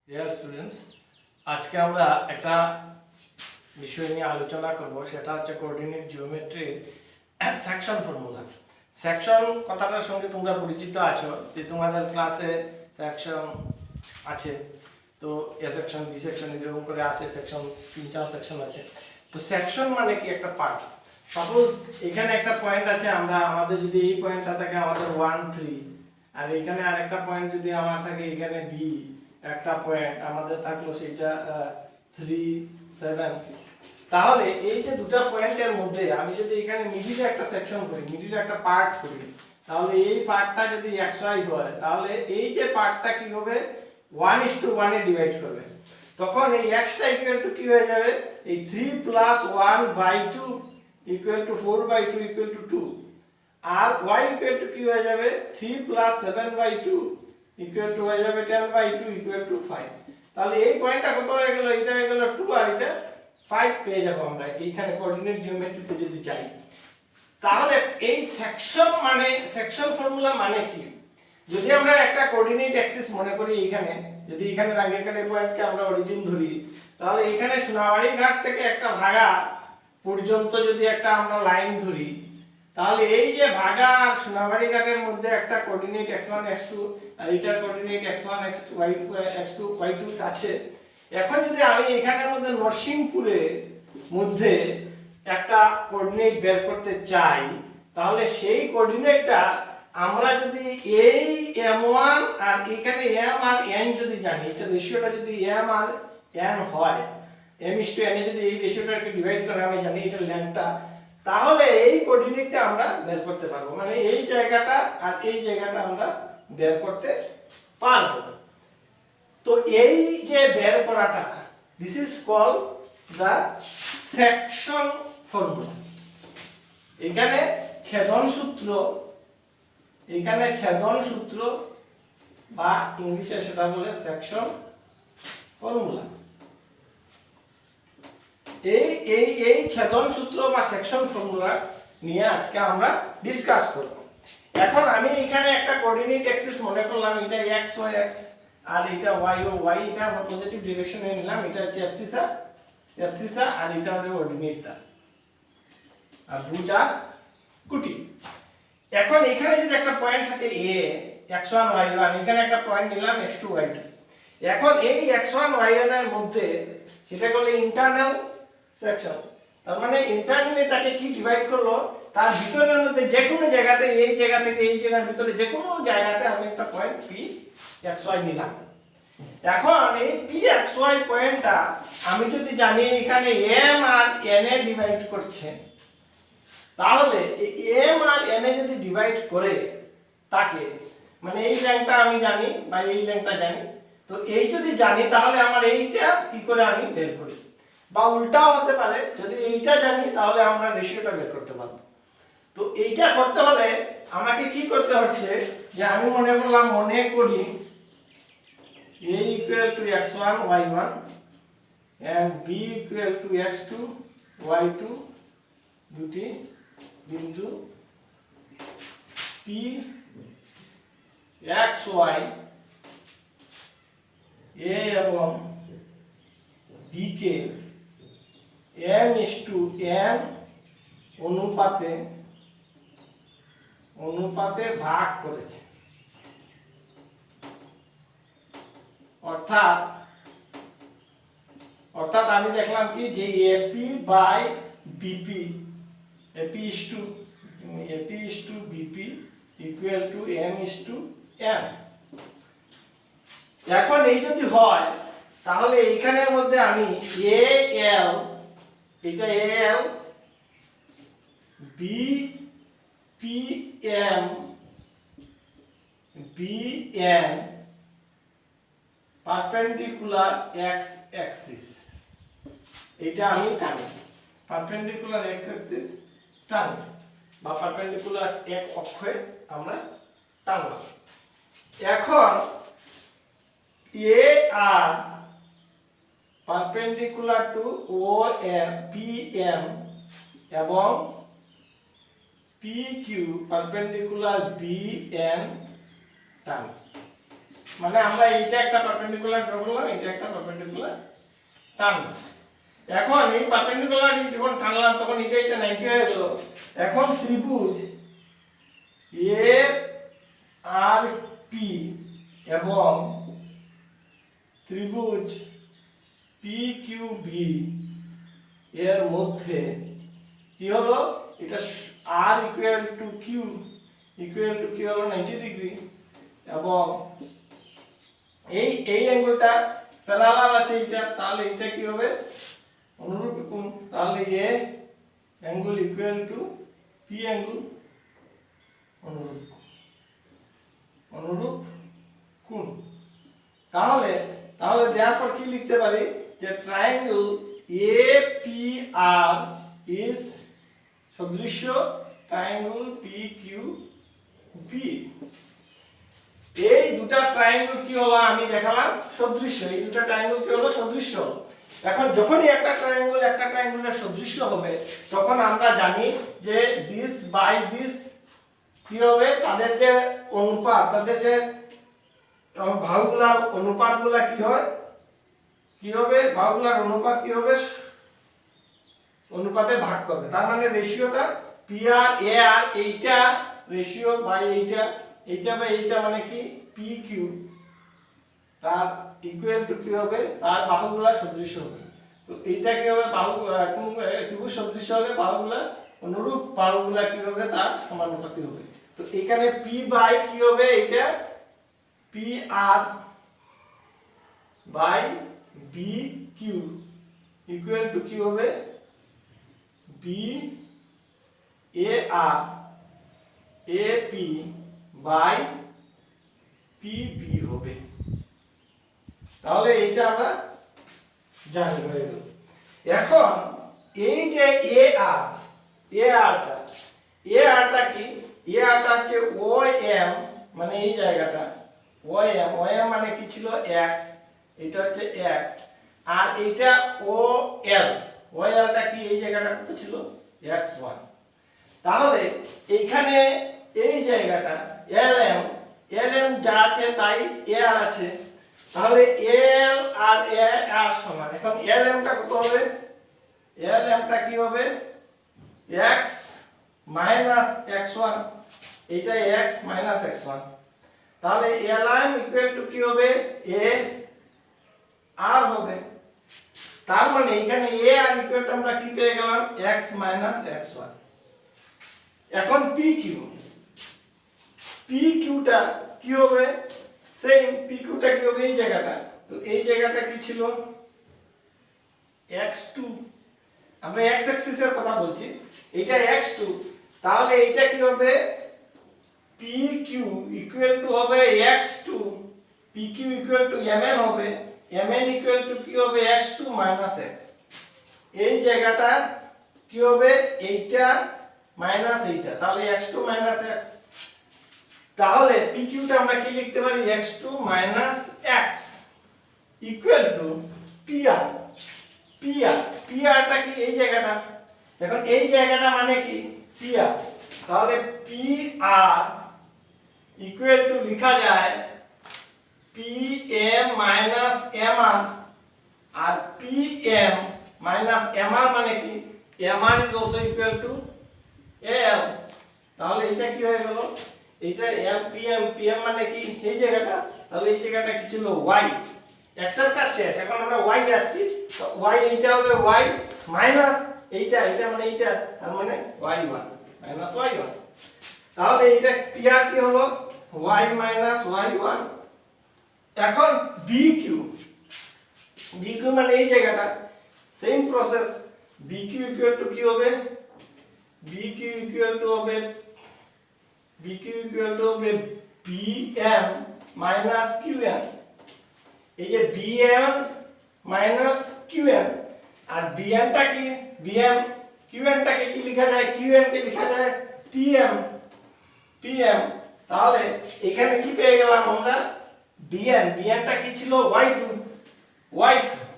Dear students, আজকে আমরা একটা বিষয় নিয়ে আলোচনা করব, সেটা হচ্ছে কোঅর্ডিনেট জিওমেট্রির সেকশন ফর্মুলা। সেকশন কথাটার সঙ্গে তোমরা পরিচিত আছো যে তোমাদের ক্লাসে সেকশন আছে, তো এ সেকশন বি সেকশন এরকম করে আছে, সেকশন 3-4 সেকশন আছে। তো সেকশন মানে কি একটা পার্ট। সাপোজ এখানে একটা পয়েন্ট আছে, আমরা আমাদের যদি এই পয়েন্টটা থাকে আমাদের 1 3, আর এখানে আরেকটা পয়েন্ট যদি আমার থাকে এখানে বি একটা পয়েন্ট আমাদের থাকলো সেটা 3 7, তাহলে এই যে দুটো পয়েন্টের মধ্যে আমি যদি এখানে মিডিলে একটা সেকশন করি, মিডিলে একটা পার্ট করি, তাহলে এই পার্টটা যদি xy হয় তাহলে এই যে পার্টটা কি হবে 1:1 এ ডিভাইড করবে। তখন এই x টা ইকুয়াল টু কি হয়ে যাবে, এই 3 + 1/2 = 4/2 = 2, আর y ইকুয়াল টু কি হয়ে যাবে 3 + 7/2 ইকুয়াল টু হয়ে যাবে 10/2 ইকুয়াল টু 5। তাহলে এই পয়েন্টটা কত হয়ে গেল, এটা হয়ে গেল 2 আর এটা 5 পেয়ে যাব আমরা এইখানে কোঅর্ডিনেট জিওমেট্রিতে যদি যাই। তাহলে এই সেকশন মানে সেকশন ফর্মুলা মানে কি, যদি আমরা একটা কোঅর্ডিনেট অ্যাক্সিস মনে করি, এখানে যদি এখানে রাঙ্গের কাটে পয়েন্টকে আমরা অরিজিন ধরি, তাহলে এখানে সোনাবাড়ি ঘাট থেকে একটা ভাগা পর্যন্ত যদি একটা আমরা লাইন ধরি, তাহলে এই যে ভাগা আর সোনাবাড়ি ঘাটের মধ্যে একটা কোঅর্ডিনেট x1 x2 আর এটার coordinate x1 x2 x2 y2 আছে। এখন যদি আমি এখানের মধ্যে নরসিংপুরের মধ্যে একটা কোঅর্ডিনেট বের করতে চাই, তাহলে সেই কোঅর্ডিনেটটা আমরা যদি এই m1 আর এখানে m আর n যদি জানি, এটা রেশিওটা যদি m আর n হয়, m:n এ যদি এই রেশিওটাকে ডিভাইড করে আমি জানি এটা লেন্থটা, তাহলে এই কোঅর্ডিনেটটা আমরা বের করতে পারবো, মানে এই জায়গাটা আর এই জায়গাটা আমরা বের করতে পারবো। তো এই যে বের করাটা, this is called the section formula. এখানে ছেদন সূত্র, এখানে ছেদন সূত্র বা ইংলিশে সেটা বলে সেকশন ফর্মুলা। এই ছেদন সূত্র বা সেকশন ফর্মুলা নিয়ে আজকে আমরা ডিসকাস করব। এখন আমি এখানে একটা কোঅর্ডিনেট অ্যাক্সিস মনে করলাম, এটা x y x আর এটা y ও y, এটা আমরা পজিটিভ ডাইরেকশনে নিলাম, এটা হচ্ছে অ্যাবসিসা আর এটা হলো অর্ডিনেটটা আর ভুজা কুটি। এখন এখানে যদি একটা পয়েন্ট থাকে a x1 y1, এখানে একটা পয়েন্ট নিলাম x2 y2। এখন এই x1 y1 এর মধ্যে সেটা বলে ইন্টারনাল সেকশন, তার মানে ইন্টারনালি তাকে কি ডিভাইড করলো, তার ভিতরের মধ্যে যে কোনো জায়গাতে, এই জায়গা থেকে এই জায়গার ভিতরে যে কোনো জায়গাতে আমি একটা পয়েন্ট p xy নিলাম। এখন এই p xy পয়েন্টটা আমি যদি জানি এখানে m আর n এ ডিভাইড করছে, তাহলে এই m আর n এ যদি ডিভাইড করে তাকে, মানে এই লেংথটা আমি জানি বা এই লেংথটা জানি, তো এই যদি জানি তাহলে আমার এইটা কি করে আমি বের করি, বা উল্টাও হতে পারে, যদি এইটা জানি তাহলে আমরা রেশিওটা বের করতে পারবো। তো এইটা করতে হলে আমাকে কি করতে হচ্ছে, যে আমি মনে করি a equal to x1 y1 and b equal to x2 y2 দুটি বিন্দু p xy a এবং b কে m:n অনুপাতে ভাগ করেছে। অর্থাৎ আমি দেখলাম কি যে AP by BP, AP is to BP equal to m:n। এখন এই যদি হয় তাহলে এইখানের মধ্যে আমি AL, এটা AL BPM BN perpendicular x Axis, এটা আমি টানি, পারপেন্ডিকুলার x অ্যাক্সিস টানি বা পারপেন্ডিকুলার এক অক্ষে আমরা টানলাম। এখন A R perpendicular to OM PM এবং PQ পারপেন্ডিকুলার BN টানি। মানে আমরা এইটা একটা পারপেন্ডিকুলার ড্র করলাম, এটা একটা পারপেন্ডিকুলার টানলাম। এখন এই পারপেন্ডিকুলার যখন টানলাম তখন এটা 90 হয়ে গেল। এখন ত্রিভুজ এ আর পি এবং ত্রিভুজ পি কিউ ভি এর মধ্যে কি হলো, এটা আর ইকুয়াল টু কিউ হলো 90 ডিগ্রি এবং এই অ্যাঙ্গেলটা প্যারালাল আছে এটা, তাহলে এটা কি হবে অনুরূপ কোণ। তাহলে A angle equal to P angle অনুরূপ কোণ। তাহলে therefore কি লিখতে পারি যে ট্রায়াঙ্গেল APR ইজ সদৃশ্য ট্রায়াঙ্গেল PQB। এই দুটো ট্রায়াঙ্গেল কি হলো আমি দেখালাম সদৃশ্য, এই দুটো ট্রায়াঙ্গেল কি হলো সদৃশ্য। এখন যখনই একটা ট্রায়াঙ্গেলের সদৃশ্য হবে তখন আমরা জানি যে দিস বাই দিস কি হবে, তাদের যে অনুপাত, তাদের যে বাহুগুলার অনুপাতগুলা কি হয়, কি হবে বাহুগুলার অনুপাত কি হবে অনুপাতে ভাগ করবে। তার মানে রেশিওটা পি আর এ আর এইটা রেশিও বাই এইটা বাই এইটা মানে কি পি কিউ, তার ইকুয়াল টু কি হবে তার বাহুগুলা সদৃশ্য হবে। তো এইটা কি হবে বাহু ত্রিভুজ সদৃশ্য হলে বাহুগুলা অনুরূপ বাহুগুলা কি হবে তার সমানুপাতিক হবে। তো এখানে পি বাই কি হবে এটা P R by B Q equal to কি হবে বি এ আর A P by P B হবে। তাহলে এইটা আমরা জানি হয়ে গেল। এখন এই যে এ আরটা কি, এ আরটা হচ্ছে ও এম, মানে এই জায়গাটা ও এম মানে কি ছিল এক্স, এটা হচ্ছে এক্স, আর এইটা ও এলটা কি এই জায়গাটা কত ছিল x1। তাহলে এইখানে এই জায়গাটা এল এম যা আছে তাই এ আর আছে, তাহলে এল আর এ আর সমান। এখন এল এমটা কত হবে, এল এমটা কি হবে x মাইনাস x1, এটা x মাইনাস x1। তাহলে এল এম ইকুয়াল টু কি হবে এ আর হবে। তার মানে এখানে এ আর ইকুয়াল টু আমরা কি পেয়ে গেলাম x মাইনাস x1। এখন PQটা কি হবে, সেম PQটা কি হবে এই জায়গাটা, তো এই জায়গাটা কি ছিল x2, আমরা x অ্যাক্সিস এর কথা বলছি, এটা x2। তাহলে এটা কি হবে PQ ইকুয়াল টু হবে x2, PQ equal to mn হবে, mn ইকুয়াল টু কি হবে x2 মাইনাস x। এই জায়গাটা কি হবে এইটা মাইনাস এইটা, তাহলে x2 মাইনাস x। তাহলে PQ টা আমরা কি লিখতে পারি x2 minus x equal two PR টা কি এই জায়গাটা, এখন এই জায়গাটা মানে কি PR, তাহলে PR ইকুয়াল টু লেখা যায় PM মাইনাস MR, আর PM মাইনাস MR মানে কি MR is also equal to AL। তাহলে এটা কি হয়ে গেল, এটা PM মানে কি এই জায়গাটা, তাহলে এই জায়গাটা কি ছিল y, x এর কাজ শেষ, এখন আমরা y আসছি, তো y এইটা হবে y মাইনাস এইটা মানে এইটা, তার মানে y1 মাইনাস y1। তাহলে এইটা PR কি হলো y মাইনাস y1। এখন BQ মানে এই জায়গাটা same process, BQ equal to কি হবে BQ ইকুয়াল টু হবে BN মাইনাস QN। এই যে BN মাইনাস QN, আর BN টা কি QN টাকে কি লেখা যায়, QN কে লেখা যায় PM। তাহলে এখানে কি পেয়ে গেলাম আমরা BN টা কি ছিল y2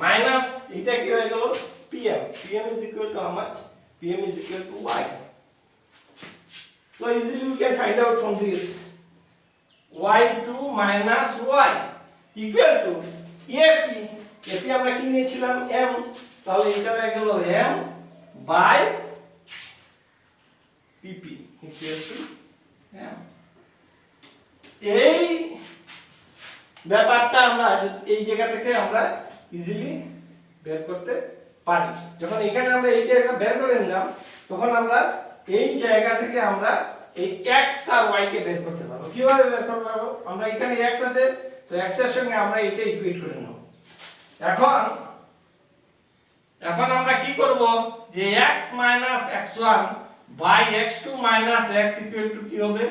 মাইনাস এটা কি হয়ে গেল PM is equal to how much, PM is equal to y। So easily we can find out from this y2 minus y। Equal to AP. AP আমরা কি নিয়েছিলাম এম, তাহলে এটা হয়ে গেল M by PP equal to M. এই ব্যাপারটা আমরা এই জায়গা থেকে আমরা ইজিলি বের করতে পারি। যখন এখানে আমরা এই জায়গা বের করে নিলাম তখন আমরা এই জায়গা থেকে আমরা এই x আর y কে বের করতে পারবো। কিভাবে বের করতে পারবো? আমরা এখানে x আছে, তো x এর সঙ্গে আমরা এটা ইকুয়েট করে নেব। এখন আমরা কি করব, যে x x1 by x2 x equal to কি হবে,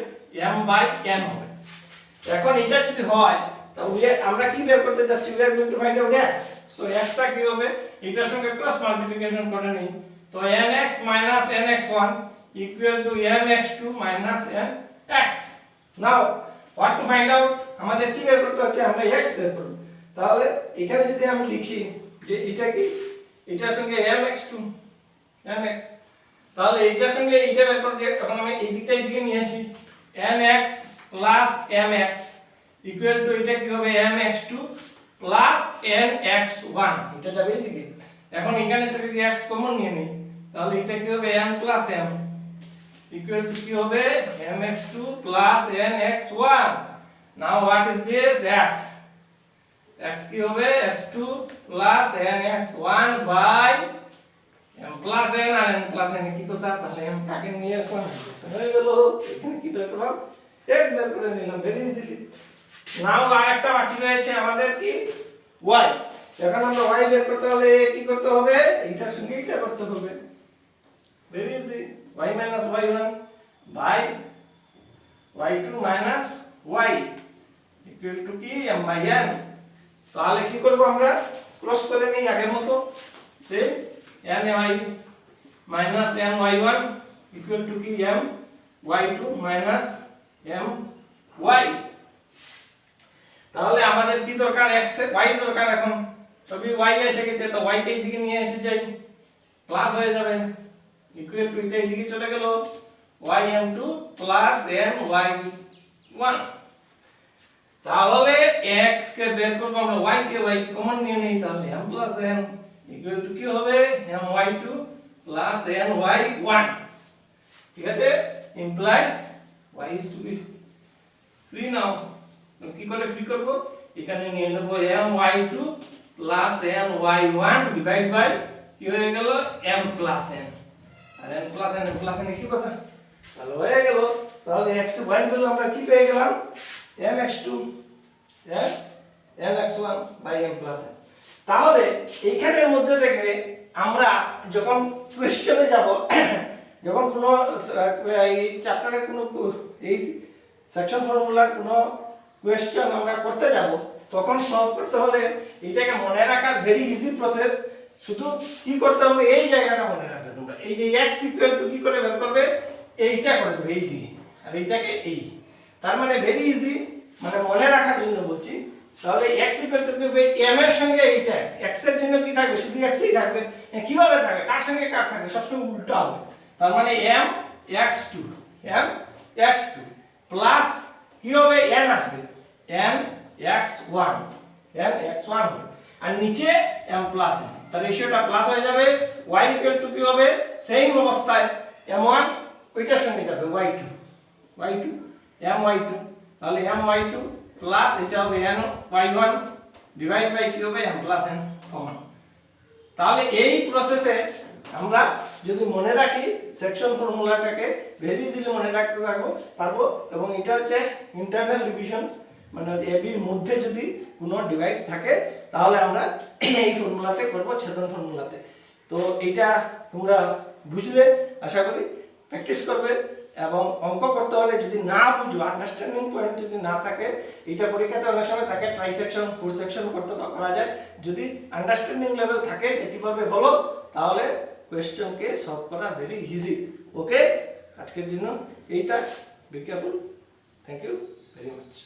m বাই n হবে। এখন এটা যদি হয় তাহলে আমরা কি বের করতে যাচ্ছি, we are going to find out x, so x টা কি হবে, এটার সঙ্গে ক্রস মাল্টিপ্লিকেশন করে নিই, তো nx nx1 equal to mx2 nx। Now what to find out, আমাদের কি বের করতে হচ্ছে, আমরা x বের করব। তাহলে এখানে যদি আমি লিখি যে এটা কি, এটার সঙ্গে mx2 mx, তাহলে এইটার সঙ্গে এইটা বের করছি। এখন আমি এই দিকটা এইদিকে নিয়ে আসি, nx mx ইকুয়াল টু এটা কি হবে, mx2 nx1, এটা যাবে এইদিকে। এখন এখানে যদি x কমন নিয়ে নেই তাহলে এটা কি হবে, m ইকুয়াল টু কি হবে, mx2 nx1। Now what is this, x কি হবে, x2 nx1 by m n, আর n কি কথা, তাহলে m কাকে নিয়ে কোন হয়ে গেল, এখানে কি বের করলাম, x বের করে নিলাম ভেরি ইজিলি। নাও আরেকটা বাকি রয়েছে আমাদের কি, y। এখন আমরা y বের করতে হলে কি করতে হবে, এইটার সঙ্গে এটা করতে হবে, very easy, y y1 by y2 y equal to কি, m বাই n। তাহলে কি করব, আমরা ক্রস করে নেই আগের মতো, সে ny ny1 ইকুয়াল টু কি, m y2 m y। তাহলে আমাদের কি দরকার, x y দরকার। এখন সবই y এসে গেছে, তো y কে এইদিকে নিয়ে এসে যাই, প্লাস হয়ে যাবে, ইকুয়াল টু এটা এইদিকে চলে গেল, ym2 ny1। তাহলে x কে বের করব আমরা, y কে কমন নিয়ে নেই, তাহলে m n ইকুয়াল টু কি হবে, my2 ny1। ঠিক আছে, implies y is to be free now। কি করে ফ্রি করব, এখানে নিয়ে নেব my2 ny1 ডিভাইড বাই কি হয়ে গেল, m n। আর m n কি কথা, তাহলে হয়ে গেল। তাহলে x y বলে আমরা কি পেয়ে গেলাম, mx2 nx1 by m n। তাহলে এইখানের মধ্যে থেকে আমরা যখন কোশ্চেনে যাব, যখন কোনো এই চ্যাপ্টারের কোনো এই সেকশন ফর্মুলার কোনো কোশ্চেন আমরা করতে যাব, তখন সলভ করতে হলে এটাকে মনে রাখার ভেরি ইজি প্রসেস। শুধু কি করতে হবে, এই জায়গাটা মনে রাখবে তোমরা, এই যে x ইকুয়াল টু কি করে বের করবে, এইটা করে দেবে এই দিকে, আর এইটাকে এই, তার মানে ভেরি ইজি, মানে মনে রাখার জন্য বলছি। তাহলে x ইকুয়াল টু কি হবে, m এর সঙ্গে এইটা x এর জন্য কি থাকবে, শুধু x ই থাকবে। কিভাবে থাকবে, কার সঙ্গে কার থাকবে, সবসময় উল্টা হবে। তার মানে m x2 প্লাস কি হবে, n আসবে n x1 হবে, আর নিচে m প্লাস n, তার রেশিওটা প্লাস হয়ে যাবে। y ইকুয়াল টু কি হবে, সেম অবস্থায় m1 ওইটার সঙ্গে যাবে y2 my2, তাহলে my2 প্লাস এটা হবে ny1 ডিভাইড বাই কি হবে, m প্লাস n কমন। তাহলে এই প্রসেসে আমরা যদি মনে রাখি সেকশন ফর্মুলাটাকে ভেরি ইজিলি মনে রাখতে পারবো। এবং এটা হচ্ছে ইন্টারনাল ডিভিশনস, মানে এবির মধ্যে যদি কোনো ডিভাইড থাকে তাহলে আমরা এই ফর্মুলাতে করব, ছেদন ফর্মুলাতে। তো এইটা তোমরা বুঝলে, আশা করি প্র্যাকটিস করবে। এবং অঙ্ক করতে হলে যদি না বুঝো, আন্ডারস্ট্যান্ডিং পয়েন্ট যদি না থাকে, এটা পরীক্ষাতে অনেক সময় থাকে ট্রাই সেকশন, ফোর সেকশন করতে করা যায়। যদি আন্ডারস্ট্যান্ডিং লেভেল থাকে যে কিভাবে হলো, তাহলে কোয়েশ্চনকে সলভ করা ভেরি ইজি। ওকে, আজকের জন্য এইটা, be careful, thank you very much.